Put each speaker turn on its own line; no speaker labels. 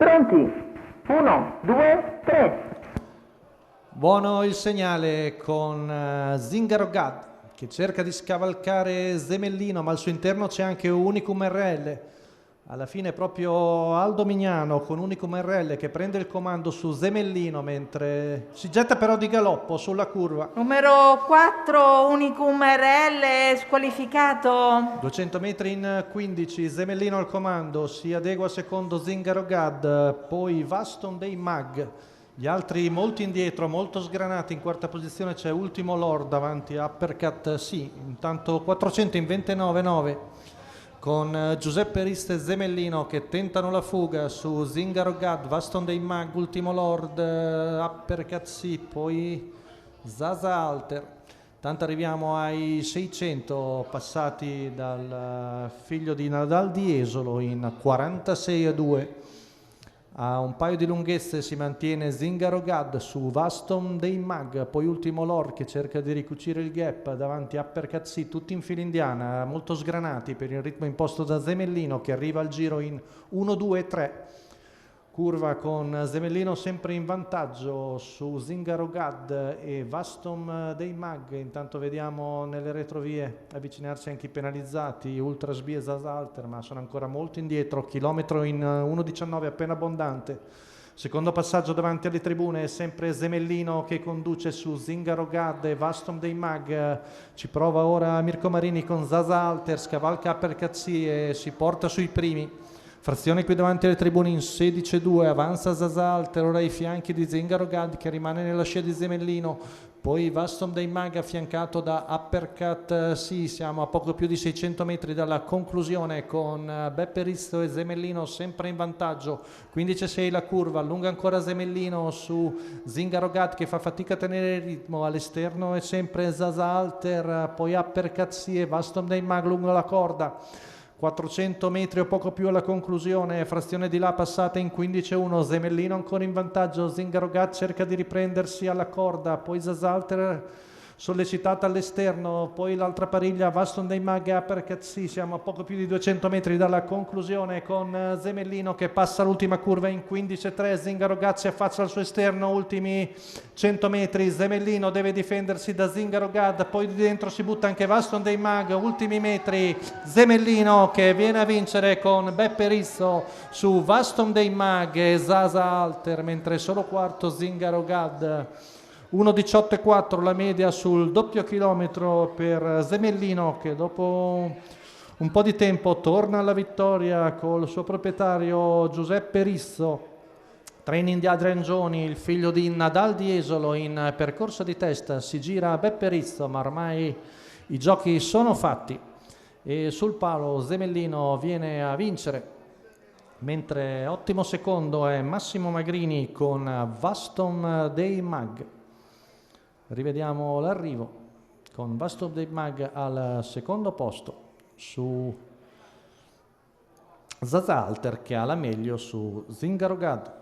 Pronti? 1, 2, 3.
Buono il segnale con Zingaro Gad che cerca di scavalcare Zemellino, ma al suo interno c'è anche Unicum RL. Alla fine proprio Aldo Mignano con Unicum RL che prende il comando su Zemellino, mentre si getta però di galoppo sulla curva.
Numero 4 Unicum RL squalificato.
200 metri in 15, Zemellino al comando, si adegua secondo Zingaro Gad, poi Vaston dei Mag. Gli altri molto indietro, molto sgranati. In quarta posizione c'è Ultimo Lord davanti a Uppercut sì. Intanto 400 in 29,9 con Giuseppe Riste e Zemellino che tentano la fuga su Zingaro Gad, Vaston dei Mag, Ultimo Lord, Uppercut sì, poi Zaza Alter. Tanto arriviamo ai 600 passati dal figlio di Nadal di Jesolo in 46,2. A un paio di lunghezze si mantiene Zingaro Gad su Vaston dei Mag, poi Ultimo Lord che cerca di ricucire il gap davanti a Uppercut sì, tutti in fila indiana, molto sgranati per il ritmo imposto da Zemellino che arriva al giro in 1, 2, 3. Curva con Zemellino sempre in vantaggio su Zingaro Gad e Vaston dei Mag. Intanto vediamo nelle retrovie avvicinarsi anche i penalizzati Ultra Sbie e Zasalter, ma sono ancora molto indietro, chilometro in 1,19 appena abbondante. Secondo passaggio davanti alle tribune è sempre Zemellino che conduce su Zingaro Gad e Vaston dei Mag. Ci prova ora Mirko Marini con Zasalter, scavalca Uppercut sì e si porta sui primi. Frazione qui davanti alle tribune in 16,2, avanza Zasalter, ora ai fianchi di Zingaro Gad che rimane nella scia di Zemellino, poi Vaston dei Mag affiancato da Uppercut sì, siamo a poco più di 600 metri dalla conclusione con Beppe Rizzo e Zemellino sempre in vantaggio, 15,6 la curva, allunga ancora Zemellino su Zingaro Gad che fa fatica a tenere il ritmo, all'esterno è sempre Zasalter, poi Uppercut sì e Vaston dei Mag lungo la corda. 400 metri o poco più alla conclusione, frazione di là passata in 15,1, Zemellino ancora in vantaggio, Zingaro Gad cerca di riprendersi alla corda, poi Zasalter sollecitata all'esterno, poi l'altra pariglia Vaston dei Mag e Uppercut sì, siamo a poco più di 200 metri dalla conclusione con Zemellino che passa l'ultima curva in 15,3, Zingaro Gad si affaccia al suo esterno, ultimi 100 metri, Zemellino deve difendersi da Zingaro Gad, poi di dentro si butta anche Vaston dei Mag, ultimi metri, Zemellino che viene a vincere con Beppe Rizzo su Vaston dei Mag e Zaza Alter, mentre solo quarto Zingaro Gad. 1,18,4 la media sul doppio chilometro per Zemellino che dopo un po' di tempo torna alla vittoria col suo proprietario Giuseppe Rizzo. Training di Adrian Gioni, il figlio di Nadal di Jesolo in percorso di testa, si gira Beppe Rizzo ma ormai i giochi sono fatti e sul palo Zemellino viene a vincere. Mentre ottimo secondo è Massimo Magrini con Vaston dei Mag. Rivediamo l'arrivo con Vaston dei Mag al secondo posto su Zaza Alter che ha la meglio su Zingaro Gad.